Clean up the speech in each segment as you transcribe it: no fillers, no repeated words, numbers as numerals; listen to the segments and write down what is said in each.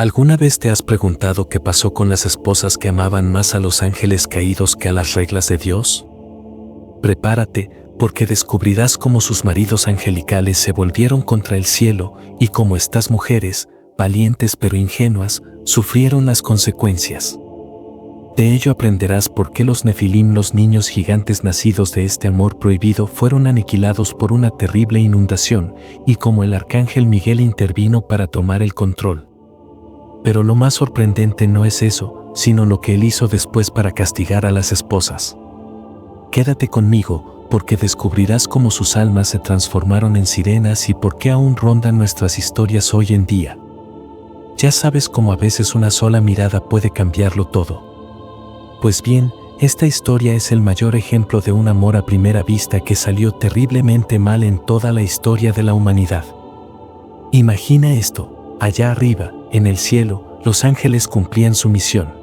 ¿Alguna vez te has preguntado qué pasó con las esposas que amaban más a los ángeles caídos que a las reglas de Dios? Prepárate, porque descubrirás cómo sus maridos angelicales se volvieron contra el cielo y cómo estas mujeres, valientes pero ingenuas, sufrieron las consecuencias. De ello aprenderás por qué los Nefilim, los niños gigantes nacidos de este amor prohibido, fueron aniquilados por una terrible inundación y cómo el arcángel Miguel intervino para tomar el control. Pero lo más sorprendente no es eso, sino lo que él hizo después para castigar a las esposas. Quédate conmigo, porque descubrirás cómo sus almas se transformaron en sirenas y por qué aún rondan nuestras historias hoy en día. Ya sabes cómo a veces una sola mirada puede cambiarlo todo. Pues bien, esta historia es el mayor ejemplo de un amor a primera vista que salió terriblemente mal en toda la historia de la humanidad. Imagina esto. Allá arriba, en el cielo, los ángeles cumplían su misión.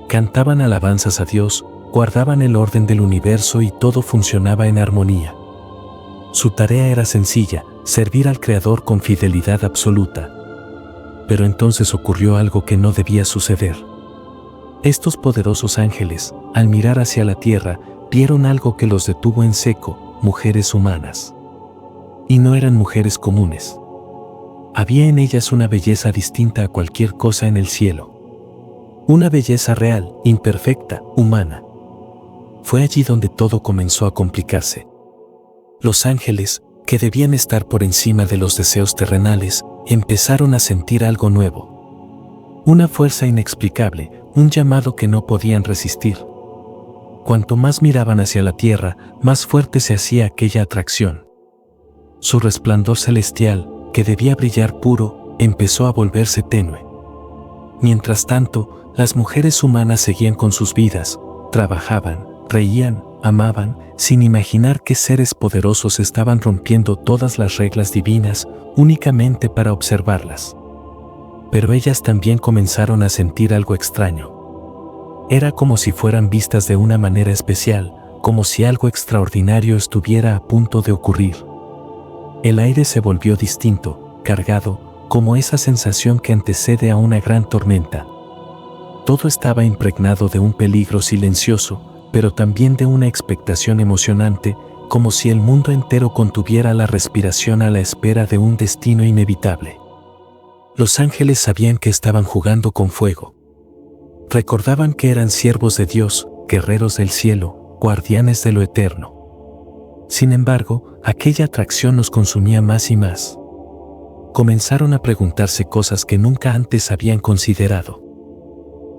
Cantaban alabanzas a Dios, guardaban el orden del universo y todo funcionaba en armonía. Su tarea era sencilla, servir al Creador con fidelidad absoluta. Pero entonces ocurrió algo que no debía suceder. Estos poderosos ángeles, al mirar hacia la tierra, vieron algo que los detuvo en seco: mujeres humanas. Y no eran mujeres comunes. Había en ellas una belleza distinta a cualquier cosa en el cielo. Una belleza real, imperfecta, humana. Fue allí donde todo comenzó a complicarse. Los ángeles, que debían estar por encima de los deseos terrenales, empezaron a sentir algo nuevo. Una fuerza inexplicable, un llamado que no podían resistir. Cuanto más miraban hacia la tierra, más fuerte se hacía aquella atracción. Su resplandor celestial, que debía brillar puro, empezó a volverse tenue. Mientras tanto, las mujeres humanas seguían con sus vidas, trabajaban, reían, amaban, sin imaginar que seres poderosos estaban rompiendo todas las reglas divinas únicamente para observarlas. Pero ellas también comenzaron a sentir algo extraño. Era como si fueran vistas de una manera especial, como si algo extraordinario estuviera a punto de ocurrir. El aire se volvió distinto, cargado, como esa sensación que antecede a una gran tormenta. Todo estaba impregnado de un peligro silencioso, pero también de una expectación emocionante, como si el mundo entero contuviera la respiración a la espera de un destino inevitable. Los ángeles sabían que estaban jugando con fuego. Recordaban que eran siervos de Dios, guerreros del cielo, guardianes de lo eterno. Sin embargo, aquella atracción los consumía más y más. Comenzaron a preguntarse cosas que nunca antes habían considerado.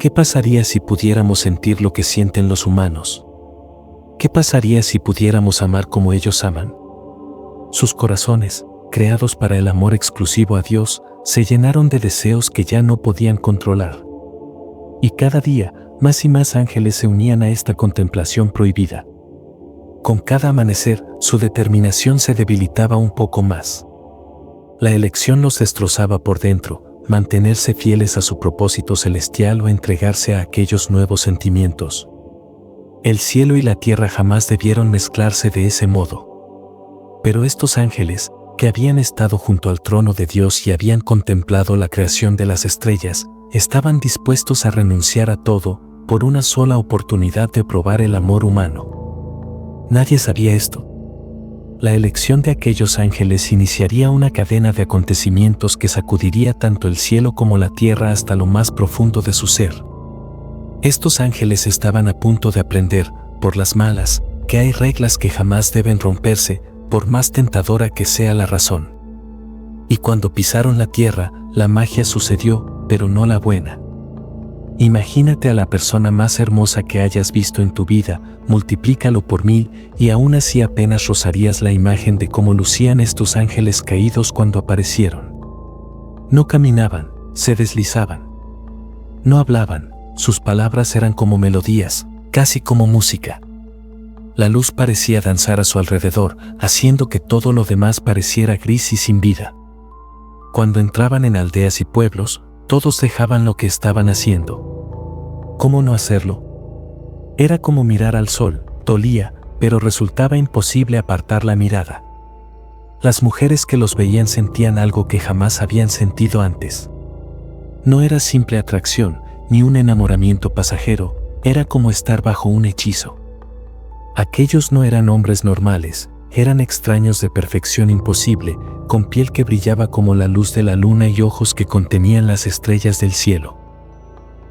¿Qué pasaría si pudiéramos sentir lo que sienten los humanos? ¿Qué pasaría si pudiéramos amar como ellos aman? Sus corazones, creados para el amor exclusivo a Dios, se llenaron de deseos que ya no podían controlar. Y cada día, más y más ángeles se unían a esta contemplación prohibida. Con cada amanecer, su determinación se debilitaba un poco más. La elección los destrozaba por dentro: mantenerse fieles a su propósito celestial o entregarse a aquellos nuevos sentimientos. El cielo y la tierra jamás debieron mezclarse de ese modo. Pero estos ángeles, que habían estado junto al trono de Dios y habían contemplado la creación de las estrellas, estaban dispuestos a renunciar a todo por una sola oportunidad de probar el amor humano. Nadie sabía esto. La elección de aquellos ángeles iniciaría una cadena de acontecimientos que sacudiría tanto el cielo como la tierra hasta lo más profundo de su ser. Estos ángeles estaban a punto de aprender, por las malas, que hay reglas que jamás deben romperse, por más tentadora que sea la razón. Y cuando pisaron la tierra, la magia sucedió, pero no la buena. Imagínate a la persona más hermosa que hayas visto en tu vida, multiplícalo por 1000 y aún así apenas rozarías la imagen de cómo lucían estos ángeles caídos cuando aparecieron. No caminaban, se deslizaban. No hablaban, sus palabras eran como melodías, casi como música. La luz parecía danzar a su alrededor, haciendo que todo lo demás pareciera gris y sin vida. Cuando entraban en aldeas y pueblos, todos dejaban lo que estaban haciendo. ¿Cómo no hacerlo? Era como mirar al sol, dolía, pero resultaba imposible apartar la mirada. Las mujeres que los veían sentían algo que jamás habían sentido antes. No era simple atracción, ni un enamoramiento pasajero, era como estar bajo un hechizo. Aquellos no eran hombres normales, eran extraños de perfección imposible, con piel que brillaba como la luz de la luna y ojos que contenían las estrellas del cielo.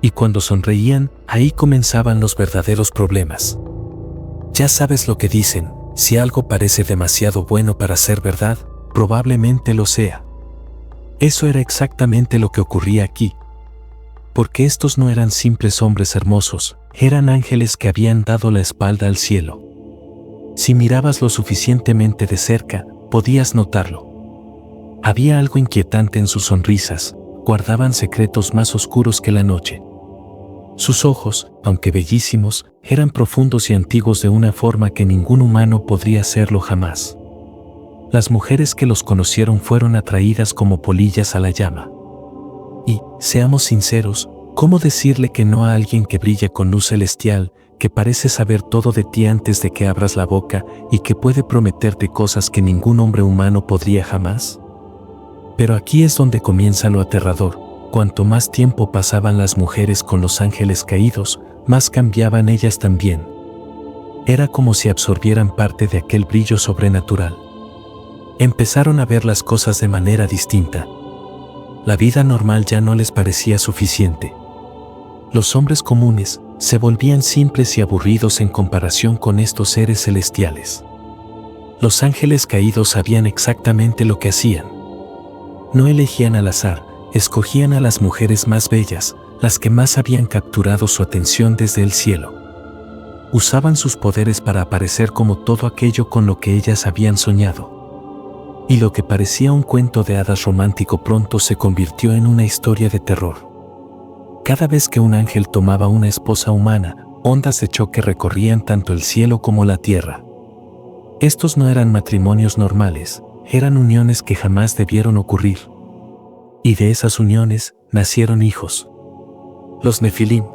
Y cuando sonreían, ahí comenzaban los verdaderos problemas. Ya sabes lo que dicen, si algo parece demasiado bueno para ser verdad, probablemente lo sea. Eso era exactamente lo que ocurría aquí. Porque estos no eran simples hombres hermosos, eran ángeles que habían dado la espalda al cielo. Si mirabas lo suficientemente de cerca, podías notarlo. Había algo inquietante en sus sonrisas, guardaban secretos más oscuros que la noche. Sus ojos, aunque bellísimos, eran profundos y antiguos de una forma que ningún humano podría hacerlo jamás. Las mujeres que los conocieron fueron atraídas como polillas a la llama. Y, seamos sinceros, ¿cómo decirle que no a alguien que brilla con luz celestial, que parece saber todo de ti antes de que abras la boca y que puede prometerte cosas que ningún hombre humano podría jamás? Pero aquí es donde comienza lo aterrador. Cuanto más tiempo pasaban las mujeres con los ángeles caídos, más cambiaban ellas también. Era como si absorbieran parte de aquel brillo sobrenatural. Empezaron a ver las cosas de manera distinta. La vida normal ya no les parecía suficiente. Los hombres comunes se volvían simples y aburridos en comparación con estos seres celestiales. Los ángeles caídos sabían exactamente lo que hacían. No elegían al azar, escogían a las mujeres más bellas, las que más habían capturado su atención desde el cielo. Usaban sus poderes para aparecer como todo aquello con lo que ellas habían soñado. Y lo que parecía un cuento de hadas romántico pronto se convirtió en una historia de terror. Cada vez que un ángel tomaba una esposa humana, ondas de choque recorrían tanto el cielo como la tierra. Estos no eran matrimonios normales, eran uniones que jamás debieron ocurrir. Y de esas uniones nacieron hijos. Los Nefilim.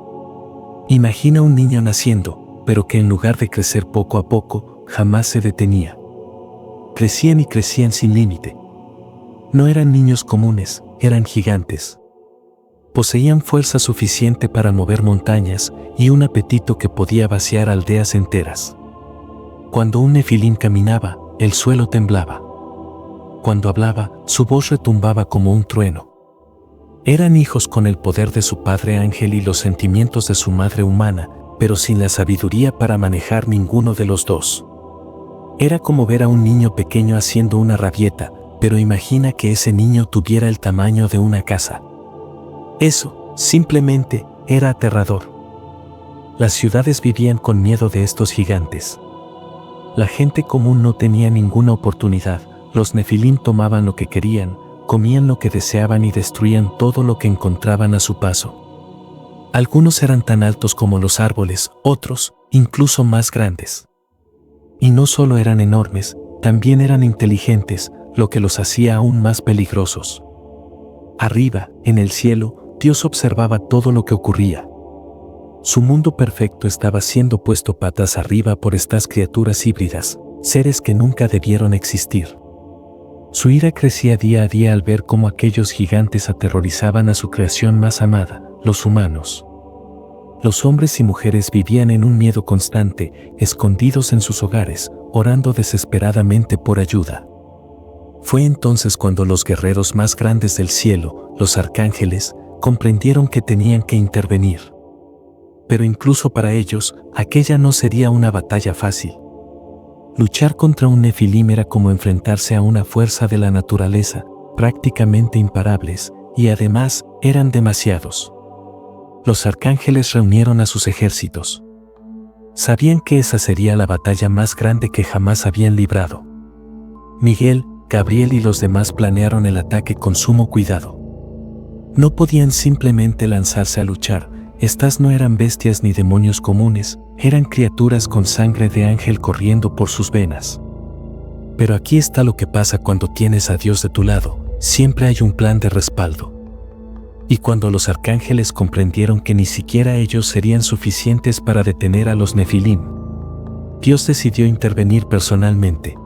Imagina un niño naciendo, pero que en lugar de crecer poco a poco, jamás se detenía. Crecían y crecían sin límite. No eran niños comunes, eran gigantes. Poseían fuerza suficiente para mover montañas y un apetito que podía vaciar aldeas enteras. Cuando un Nefilim caminaba, el suelo temblaba. Cuando hablaba, su voz retumbaba como un trueno. Eran hijos con el poder de su padre ángel y los sentimientos de su madre humana, pero sin la sabiduría para manejar ninguno de los dos. Era como ver a un niño pequeño haciendo una rabieta, pero imagina que ese niño tuviera el tamaño de una casa. Eso, simplemente, era aterrador. Las ciudades vivían con miedo de estos gigantes. La gente común no tenía ninguna oportunidad. Los Nefilim tomaban lo que querían, comían lo que deseaban y destruían todo lo que encontraban a su paso. Algunos eran tan altos como los árboles, otros, incluso más grandes. Y no solo eran enormes, también eran inteligentes, lo que los hacía aún más peligrosos. Arriba, en el cielo, Dios observaba todo lo que ocurría. Su mundo perfecto estaba siendo puesto patas arriba por estas criaturas híbridas, seres que nunca debieron existir. Su ira crecía día a día al ver cómo aquellos gigantes aterrorizaban a su creación más amada, los humanos. Los hombres y mujeres vivían en un miedo constante, escondidos en sus hogares, orando desesperadamente por ayuda. Fue entonces cuando los guerreros más grandes del cielo, los arcángeles, comprendieron que tenían que intervenir. Pero incluso para ellos, aquella no sería una batalla fácil. Luchar contra un Nefilim era como enfrentarse a una fuerza de la naturaleza, prácticamente imparables, y además, eran demasiados. Los arcángeles reunieron a sus ejércitos. Sabían que esa sería la batalla más grande que jamás habían librado. Miguel, Gabriel y los demás planearon el ataque con sumo cuidado. No podían simplemente lanzarse a luchar, estas no eran bestias ni demonios comunes, eran criaturas con sangre de ángel corriendo por sus venas. Pero aquí está lo que pasa cuando tienes a Dios de tu lado, siempre hay un plan de respaldo. Y cuando los arcángeles comprendieron que ni siquiera ellos serían suficientes para detener a los Nefilim, Dios decidió intervenir personalmente.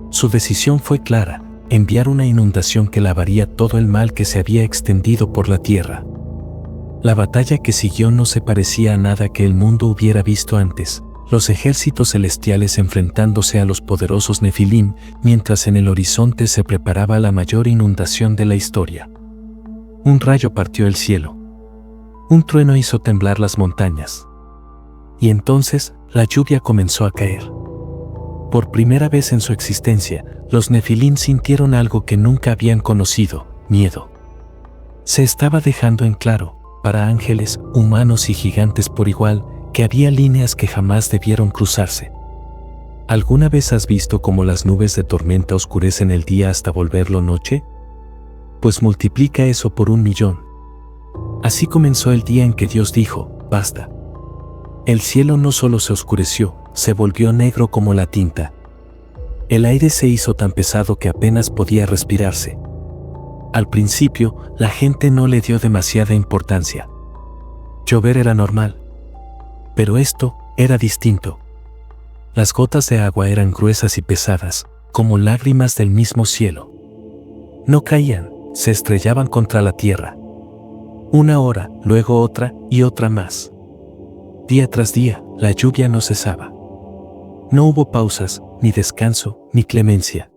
Su decisión fue clara: enviar una inundación que lavaría todo el mal que se había extendido por la tierra. La batalla que siguió no se parecía a nada que el mundo hubiera visto antes, los ejércitos celestiales enfrentándose a los poderosos Nefilim, mientras en el horizonte se preparaba la mayor inundación de la historia. Un rayo partió el cielo. Un trueno hizo temblar las montañas. Y entonces, la lluvia comenzó a caer. Por primera vez en su existencia, los Nefilim sintieron algo que nunca habían conocido: miedo. Se estaba dejando en claro, para ángeles, humanos y gigantes por igual, que había líneas que jamás debieron cruzarse. ¿Alguna vez has visto cómo las nubes de tormenta oscurecen el día hasta volverlo noche? Pues multiplica eso por 1.000.000. Así comenzó el día en que Dios dijo: basta. El cielo no solo se oscureció, se volvió negro como la tinta. El aire se hizo tan pesado que apenas podía respirarse. Al principio, la gente no le dio demasiada importancia. Llover era normal. Pero esto era distinto. Las gotas de agua eran gruesas y pesadas, como lágrimas del mismo cielo. No caían, se estrellaban contra la tierra. Una hora, luego otra y otra más. Día tras día, la lluvia no cesaba. No hubo pausas, ni descanso, ni clemencia.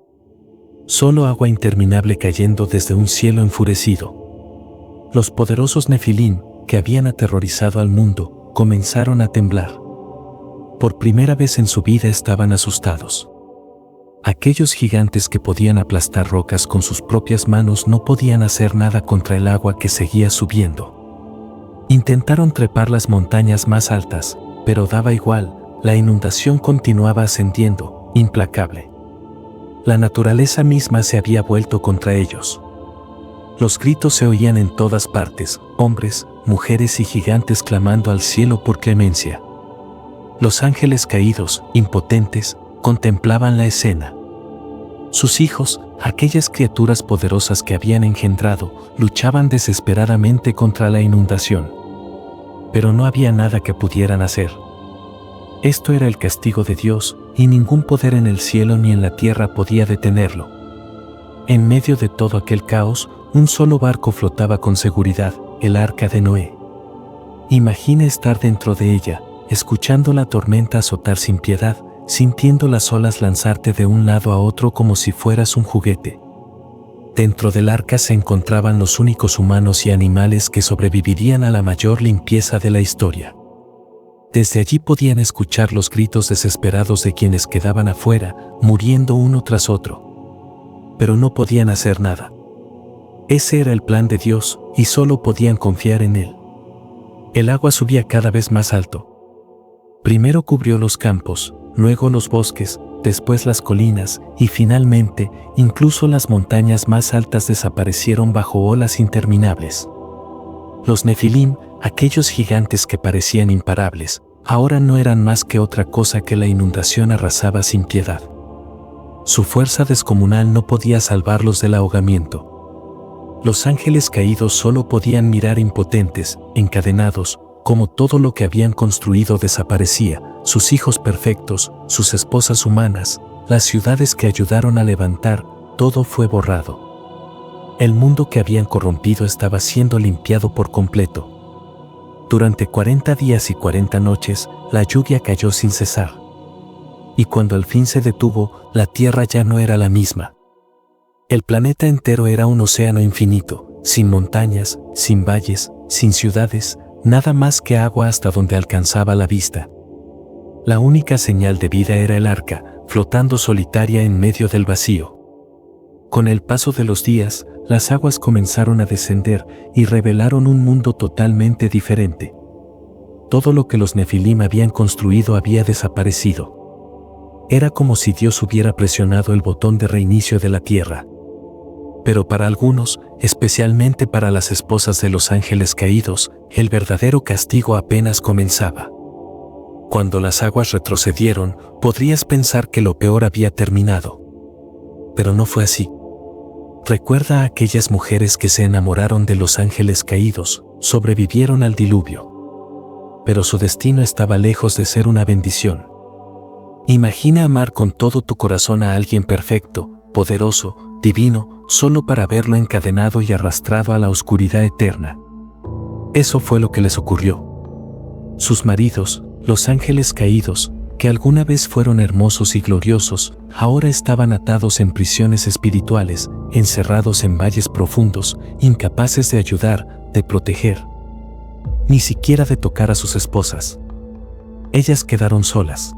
Solo agua interminable cayendo desde un cielo enfurecido. Los poderosos Nefilim, que habían aterrorizado al mundo, comenzaron a temblar. Por primera vez en su vida estaban asustados. Aquellos gigantes que podían aplastar rocas con sus propias manos no podían hacer nada contra el agua que seguía subiendo. Intentaron trepar las montañas más altas, pero daba igual, la inundación continuaba ascendiendo, implacable. La naturaleza misma se había vuelto contra ellos. Los gritos se oían en todas partes, hombres, mujeres y gigantes clamando al cielo por clemencia. Los ángeles caídos, impotentes, contemplaban la escena. Sus hijos, aquellas criaturas poderosas que habían engendrado, luchaban desesperadamente contra la inundación. Pero no había nada que pudieran hacer. Esto era el castigo de Dios, y ningún poder en el cielo ni en la tierra podía detenerlo. En medio de todo aquel caos, un solo barco flotaba con seguridad, el Arca de Noé. Imagina estar dentro de ella, escuchando la tormenta azotar sin piedad, sintiendo las olas lanzarte de un lado a otro como si fueras un juguete. Dentro del arca se encontraban los únicos humanos y animales que sobrevivirían a la mayor limpieza de la historia. Desde allí podían escuchar los gritos desesperados de quienes quedaban afuera, muriendo uno tras otro. Pero no podían hacer nada. Ese era el plan de Dios, y solo podían confiar en Él. El agua subía cada vez más alto. Primero cubrió los campos, luego los bosques, después las colinas, y finalmente, incluso las montañas más altas desaparecieron bajo olas interminables. Los Nefilim, aquellos gigantes que parecían imparables, ahora no eran más que otra cosa que la inundación arrasaba sin piedad. Su fuerza descomunal no podía salvarlos del ahogamiento. Los ángeles caídos solo podían mirar impotentes, encadenados, como todo lo que habían construido desaparecía, sus hijos perfectos, sus esposas humanas, las ciudades que ayudaron a levantar, todo fue borrado. El mundo que habían corrompido estaba siendo limpiado por completo. Durante 40 días y 40 noches, la lluvia cayó sin cesar. Y cuando al fin se detuvo, la tierra ya no era la misma. El planeta entero era un océano infinito, sin montañas, sin valles, sin ciudades, nada más que agua hasta donde alcanzaba la vista. La única señal de vida era el arca, flotando solitaria en medio del vacío. Con el paso de los días, las aguas comenzaron a descender y revelaron un mundo totalmente diferente. Todo lo que los Nefilim habían construido había desaparecido. Era como si Dios hubiera presionado el botón de reinicio de la tierra. Pero para algunos, especialmente para las esposas de los ángeles caídos, el verdadero castigo apenas comenzaba. Cuando las aguas retrocedieron, podrías pensar que lo peor había terminado. Pero no fue así. Recuerda a aquellas mujeres que se enamoraron de los ángeles caídos, sobrevivieron al diluvio. Pero su destino estaba lejos de ser una bendición. Imagina amar con todo tu corazón a alguien perfecto, poderoso, divino, solo para verlo encadenado y arrastrado a la oscuridad eterna. Eso fue lo que les ocurrió. Sus maridos, los ángeles caídos, que alguna vez fueron hermosos y gloriosos, ahora estaban atados en prisiones espirituales, encerrados en valles profundos, incapaces de ayudar, de proteger, ni siquiera de tocar a sus esposas. Ellas quedaron solas.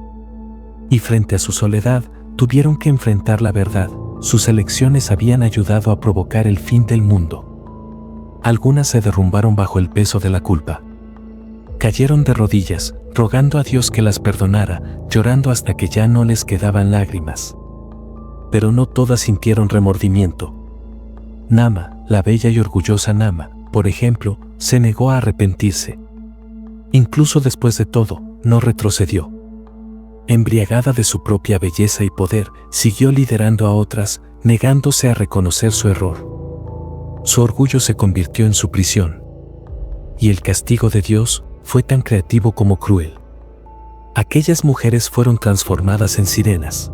Y frente a su soledad, tuvieron que enfrentar la verdad. Sus elecciones habían ayudado a provocar el fin del mundo. Algunas se derrumbaron bajo el peso de la culpa. Cayeron de rodillas, rogando a Dios que las perdonara, llorando hasta que ya no les quedaban lágrimas. Pero no todas sintieron remordimiento. Nama, la bella y orgullosa Nama, por ejemplo, se negó a arrepentirse. Incluso después de todo, no retrocedió. Embriagada de su propia belleza y poder, siguió liderando a otras, negándose a reconocer su error. Su orgullo se convirtió en su prisión. Y el castigo de Dios fue tan creativo como cruel. Aquellas mujeres fueron transformadas en sirenas.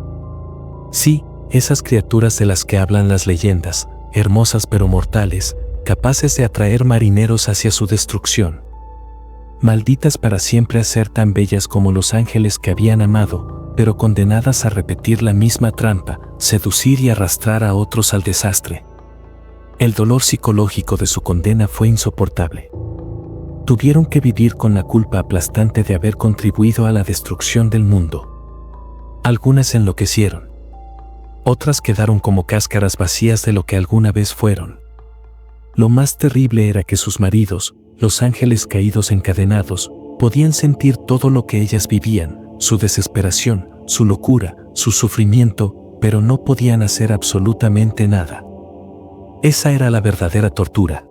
Sí, esas criaturas de las que hablan las leyendas, hermosas pero mortales, capaces de atraer marineros hacia su destrucción. Malditas para siempre a ser tan bellas como los ángeles que habían amado, pero condenadas a repetir la misma trampa, seducir y arrastrar a otros al desastre. El dolor psicológico de su condena fue insoportable. Tuvieron que vivir con la culpa aplastante de haber contribuido a la destrucción del mundo. Algunas enloquecieron. Otras quedaron como cáscaras vacías de lo que alguna vez fueron. Lo más terrible era que sus maridos, los ángeles caídos encadenados, podían sentir todo lo que ellas vivían, su desesperación, su locura, su sufrimiento, pero no podían hacer absolutamente nada. Esa era la verdadera tortura.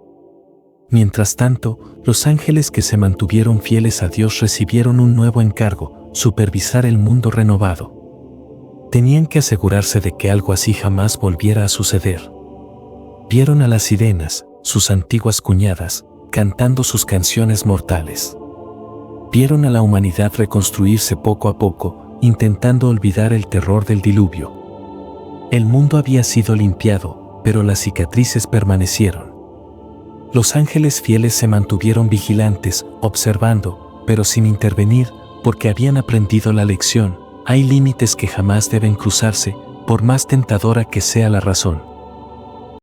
Mientras tanto, los ángeles que se mantuvieron fieles a Dios recibieron un nuevo encargo: supervisar el mundo renovado. Tenían que asegurarse de que algo así jamás volviera a suceder. Vieron a las sirenas, sus antiguas cuñadas, cantando sus canciones mortales. Vieron a la humanidad reconstruirse poco a poco, intentando olvidar el terror del diluvio. El mundo había sido limpiado, pero las cicatrices permanecieron. Los ángeles fieles se mantuvieron vigilantes, observando, pero sin intervenir, porque habían aprendido la lección: hay límites que jamás deben cruzarse, por más tentadora que sea la razón.